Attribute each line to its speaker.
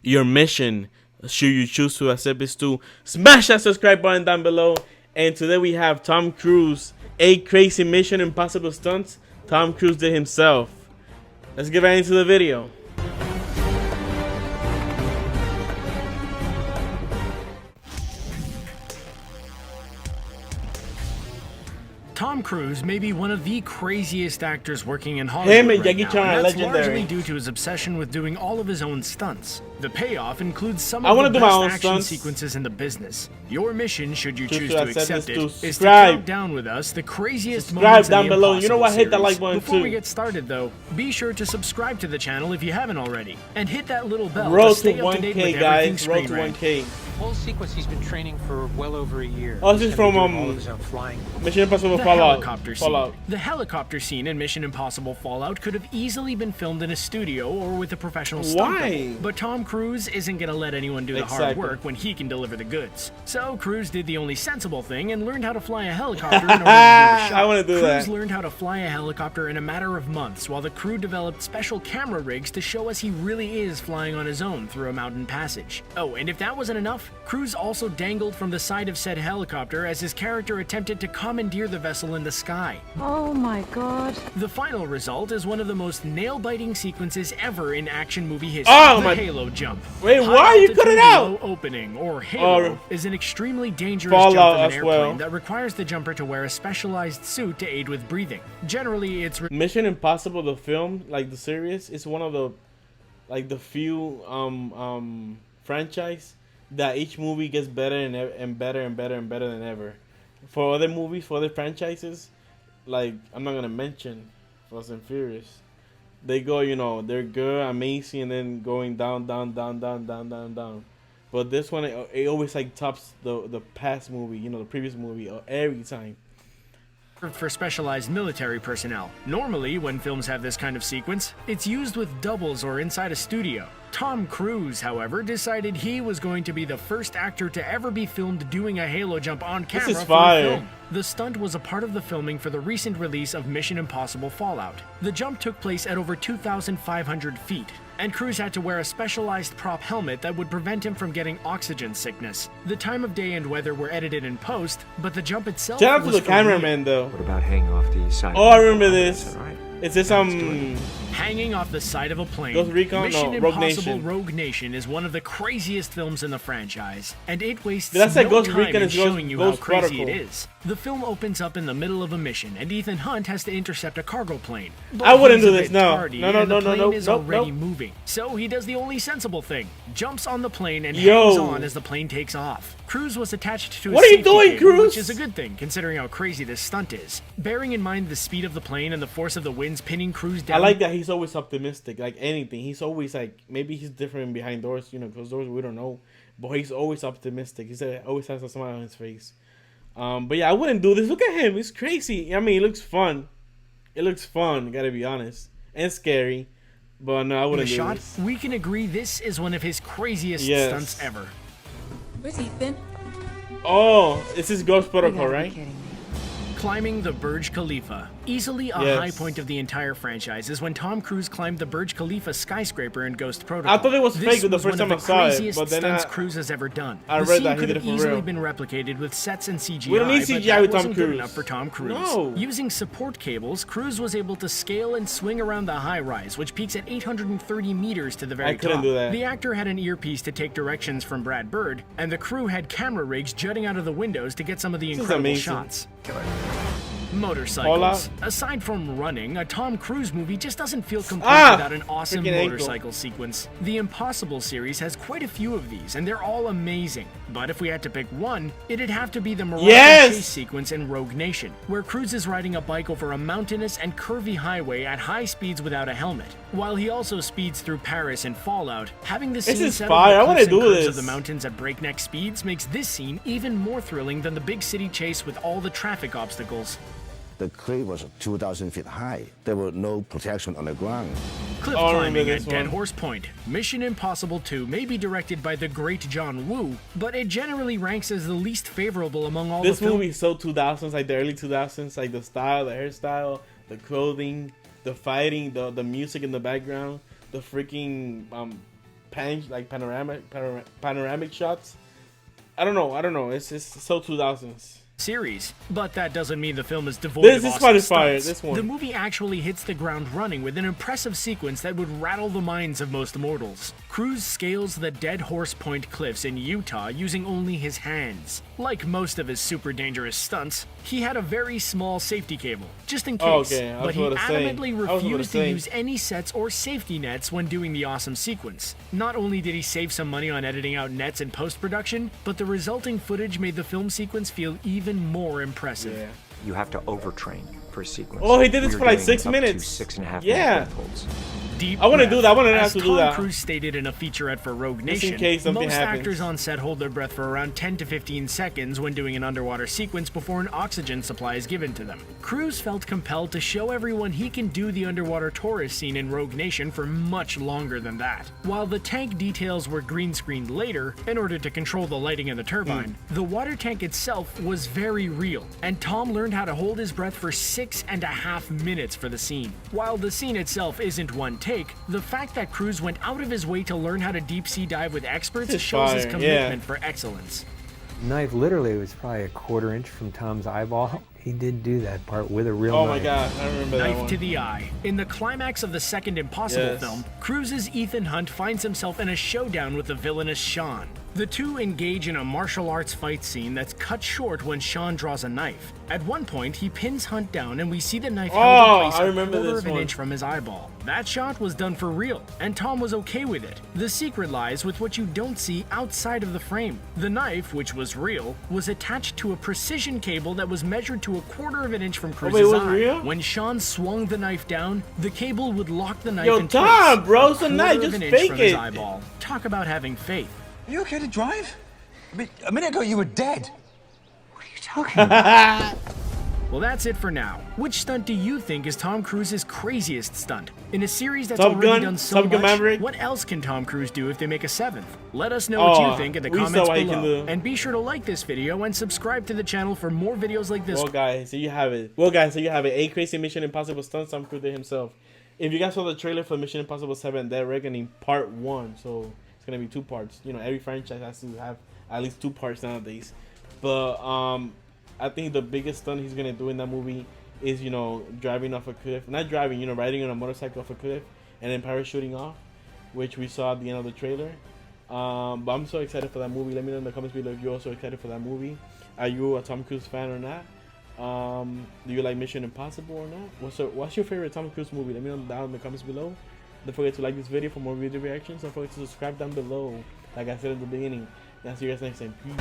Speaker 1: your mission, should you choose to accept, is to smash that subscribe button down below. And today we have Tom Cruise, 8 crazy Mission Impossible stunts Tom Cruise did himself. Let's get right into the video.
Speaker 2: Tom Cruise may be one of the craziest actors working in Hollywood right now, and that's largely due to his obsession with doing all of his own stunts. The payoff includes some of the best action sequences in the business. Your mission, should you choose to accept it, is to count down with us the craziest moments in the Impossible series. You know what? Hit that like button too. Before we get started, though, be sure to subscribe to the channel if you haven't already, and hit that little bell to stay up to date with everything Screen Rant.
Speaker 3: 1K. Whole sequence he's been training for well over a year.
Speaker 1: Oh, this is from Mission Impossible Fallout.
Speaker 2: The helicopter scene in Mission Impossible Fallout could have easily been filmed in a studio or with a professional stunt double, but Tom Cruise isn't gonna let anyone do the hard work when he can deliver the goods. So Cruise did the only sensible thing and learned how to fly a helicopter in order to do the shot.
Speaker 1: I want to do that.
Speaker 2: Cruise learned how to fly a helicopter in a matter of months, while the crew developed special camera rigs to show us he really is flying on his own through a mountain passage. Oh, and if that wasn't enough, Cruise also dangled from the side of said helicopter as his character attempted to commandeer the vessel in the sky.
Speaker 4: Oh my god.
Speaker 2: The final result is one of the most nail-biting sequences ever in action movie history, the Halo jump.
Speaker 1: Wait, why you cut it out?
Speaker 2: Opening, or Halo, is an extremely dangerous jump from an airplane that requires the jumper to wear a specialized suit to aid with breathing. Generally, it's
Speaker 1: Mission Impossible, the film, like the series, is one of the few franchise that each movie gets better and better and better and better than ever. For other movies, for other franchises, like I'm not gonna mention Fast and Furious, they go, you know, they're good, amazing, and then going down. But this one, it always like tops the past movie, you know, the previous movie every time.
Speaker 2: For specialized military personnel. Normally, when films have this kind of sequence, it's used with doubles or inside a studio. Tom Cruise, however, decided he was going to be the first actor to ever be filmed doing a Halo jump on camera for a film. The stunt was a part of the filming for the recent release of Mission Impossible Fallout. The jump took place at over 2,500 feet, and Cruise had to wear a specialized prop helmet that would prevent him from getting oxygen sickness. The time of day and weather were edited in post, but the jump itself
Speaker 1: Shout out to the cameraman, though.
Speaker 5: What about hanging off the side?
Speaker 1: Oh, I remember this. Is this
Speaker 2: hanging off the side of a plane?
Speaker 1: Ghost Recon?
Speaker 2: Mission
Speaker 1: No, Rogue
Speaker 2: Impossible
Speaker 1: Nation.
Speaker 2: Rogue Nation is one of the craziest films in the franchise, and it wastes
Speaker 1: Did I say
Speaker 2: no
Speaker 1: Ghost
Speaker 2: time
Speaker 1: Recon
Speaker 2: in
Speaker 1: is
Speaker 2: showing you
Speaker 1: Ghost
Speaker 2: how crazy
Speaker 1: Protocol?
Speaker 2: it is. The film opens up in the middle of a mission, and Ethan Hunt has to intercept a cargo plane. But
Speaker 1: I wouldn't
Speaker 2: he's
Speaker 1: do
Speaker 2: a
Speaker 1: this.
Speaker 2: bit
Speaker 1: No.
Speaker 2: tardy,
Speaker 1: No.
Speaker 2: and the plane is already moving. So he does the only sensible thing: jumps on the plane and hangs on as the plane takes off. Cruise was attached to his safety cable, which is a good thing considering how crazy this stunt is. Bearing in mind the speed of the plane and the force of the winds pinning Cruise down.
Speaker 1: I like that he's always optimistic, like anything. He's always like, maybe he's different behind doors, you know, because doors we don't know. But he's always optimistic. He always has a smile on his face. But yeah, I wouldn't do this. Look at him. He's crazy. I mean, it looks fun. It looks fun, gotta be honest. And scary. But no, I wouldn't do this.
Speaker 2: We can agree this is one of his craziest stunts ever.
Speaker 4: Where's Ethan?
Speaker 1: Oh, this is Ghost Protocol, right?
Speaker 2: Climbing the Burj Khalifa. Easily a high point of the entire franchise is when Tom Cruise climbed the Burj Khalifa skyscraper in Ghost Protocol.
Speaker 1: I thought it was fake the first time I saw it, but then
Speaker 2: Cruise has ever done.
Speaker 1: I read that he did it for real.
Speaker 2: Easily been replicated with sets and CGI.
Speaker 1: We don't need CGI with Tom Cruise.
Speaker 2: Enough for Tom Cruise.
Speaker 1: No.
Speaker 2: Using support cables, Cruise was able to scale and swing around the high-rise, which peaks at 830 meters to the very top.
Speaker 1: I couldn't do that.
Speaker 2: The actor had an earpiece to take directions from Brad Bird, and the crew had camera rigs jutting out of the windows to get some of the incredible shots. Motorcycles. Aside from running, a Tom Cruise movie just doesn't feel complete without an awesome motorcycle sequence. The Impossible series has quite a few of these, and they're all amazing. But if we had to pick one, it'd have to be the Morocco chase sequence in Rogue Nation, where Cruise is riding a bike over a mountainous and curvy highway at high speeds without a helmet. While he also speeds through Paris in Fallout, having the scene set on the cliffs of the mountains at breakneck speeds makes this scene even more thrilling than the big city chase with all the traffic obstacles.
Speaker 6: The cliff was 2,000 feet high. There was no protection on the ground.
Speaker 2: Cliff climbing at Dead Horse Point. Mission Impossible 2 may be directed by the great John Woo, but it generally ranks as the least favorable among all the films.
Speaker 1: This movie is so 2000s, like the early 2000s, like the style, the hairstyle, the clothing, the fighting, the music in the background, the freaking panoramic shots. I don't know. It's so 2000s.
Speaker 2: Series, but that doesn't mean the film is devoid
Speaker 1: This
Speaker 2: of
Speaker 1: is
Speaker 2: awesome
Speaker 1: quite
Speaker 2: stunts.
Speaker 1: fire. This one.
Speaker 2: The movie actually hits the ground running with an impressive sequence that would rattle the minds of most mortals. Cruise scales the Dead Horse Point cliffs in Utah using only his hands. Like most of his super dangerous stunts, he had a very small safety cable, just in case, but he adamantly refused to use any sets or safety nets when doing the awesome sequence. Not only did he save some money on editing out nets in post-production, but the resulting footage made the film sequence feel even more impressive.
Speaker 1: Yeah.
Speaker 5: You have to overtrain for a sequence.
Speaker 1: Oh, he did this
Speaker 5: We
Speaker 1: for
Speaker 5: were
Speaker 1: like
Speaker 5: doing
Speaker 1: 6
Speaker 5: up
Speaker 1: minutes.
Speaker 5: to 6.5
Speaker 1: Yeah.
Speaker 5: minute holds.
Speaker 2: Deep
Speaker 1: I want to
Speaker 2: breath.
Speaker 1: do that. I want to have
Speaker 2: As
Speaker 1: to do
Speaker 2: Tom
Speaker 1: that.
Speaker 2: Cruise stated in a featurette for Rogue Nation,
Speaker 1: in case something
Speaker 2: most
Speaker 1: happens.
Speaker 2: actors on set hold their breath for around 10 to 15 seconds when doing an underwater sequence before an oxygen supply is given to them. Cruise felt compelled to show everyone he can do the underwater tourist scene in Rogue Nation for much longer than that. While the tank details were green screened later, in order to control the lighting of the turbine, the water tank itself was very real, and Tom learned how to hold his breath for 6.5 minutes for the scene. While the scene itself isn't one take, the fact that Cruise went out of his way to learn how to deep sea dive with experts
Speaker 1: This is
Speaker 2: shows his
Speaker 1: fire,
Speaker 2: commitment
Speaker 1: yeah.
Speaker 2: for excellence.
Speaker 7: Knife literally was probably a quarter inch from Tom's eyeball. He did do that part with a real
Speaker 1: Oh
Speaker 7: knife.
Speaker 1: my god, I remember that
Speaker 2: Knife
Speaker 1: one.
Speaker 2: to the eye. In the climax of the second Impossible
Speaker 1: Yes.
Speaker 2: film, Cruise's Ethan Hunt finds himself in a showdown with the villainous Sean. The two engage in a martial arts fight scene that's cut short when Sean draws a knife. At one point, he pins Hunt down and we see the knife held in place
Speaker 1: I
Speaker 2: a
Speaker 1: remember
Speaker 2: quarter
Speaker 1: this
Speaker 2: of an
Speaker 1: one.
Speaker 2: inch from his eyeball. That shot was done for real, and Tom was okay with it. The secret lies with what you don't see outside of the frame. The knife, which was real, was attached to a precision cable that was measured to a quarter of an inch from Cruise's
Speaker 1: wait, it was
Speaker 2: eye.
Speaker 1: real?
Speaker 2: When Sean swung the knife down, the cable would lock the knife
Speaker 1: Yo,
Speaker 2: in
Speaker 1: Tom,
Speaker 2: place,
Speaker 1: bro,
Speaker 2: a
Speaker 1: it's a
Speaker 2: quarter
Speaker 1: knife,
Speaker 2: of
Speaker 1: just
Speaker 2: an inch
Speaker 1: fake
Speaker 2: from his
Speaker 1: it.
Speaker 2: eyeball. Talk about having faith.
Speaker 8: Are you okay to drive? A minute ago you were dead. What are you talking about?
Speaker 2: Well, that's it for now. Which stunt do you think is Tom Cruise's craziest stunt? In a series that's
Speaker 1: Top
Speaker 2: already
Speaker 1: Gun?
Speaker 2: done so
Speaker 1: Top Gun
Speaker 2: much,
Speaker 1: Maverick?
Speaker 2: what else can Tom Cruise do if they make a 7th? Let us know what you think in the
Speaker 1: we saw
Speaker 2: comments
Speaker 1: what he can
Speaker 2: below.
Speaker 1: do.
Speaker 2: And be sure to like this video and subscribe to the channel for more videos like this.
Speaker 1: Well, guys, so you have it. A crazy Mission Impossible stunt. Tom Cruise did himself. If you guys saw the trailer for Mission Impossible 7, they're reckoning part 1, so it's gonna be 2 parts. You know, every franchise has to have at least 2 parts nowadays. But I think the biggest stunt he's gonna do in that movie is, you know, driving off a cliff. Not driving, you know, riding on a motorcycle off a cliff and then parachuting off, which we saw at the end of the trailer. But I'm so excited for that movie. Let me know in the comments below if you're also excited for that movie. Are you a Tom Cruise fan or not? Do you like Mission Impossible or not? What's your favorite Tom Cruise movie? Let me know down in the comments below. Don't forget to like this video for more video reactions. Don't forget to subscribe down below. Like I said at the beginning. And I'll see you guys next time. Peace.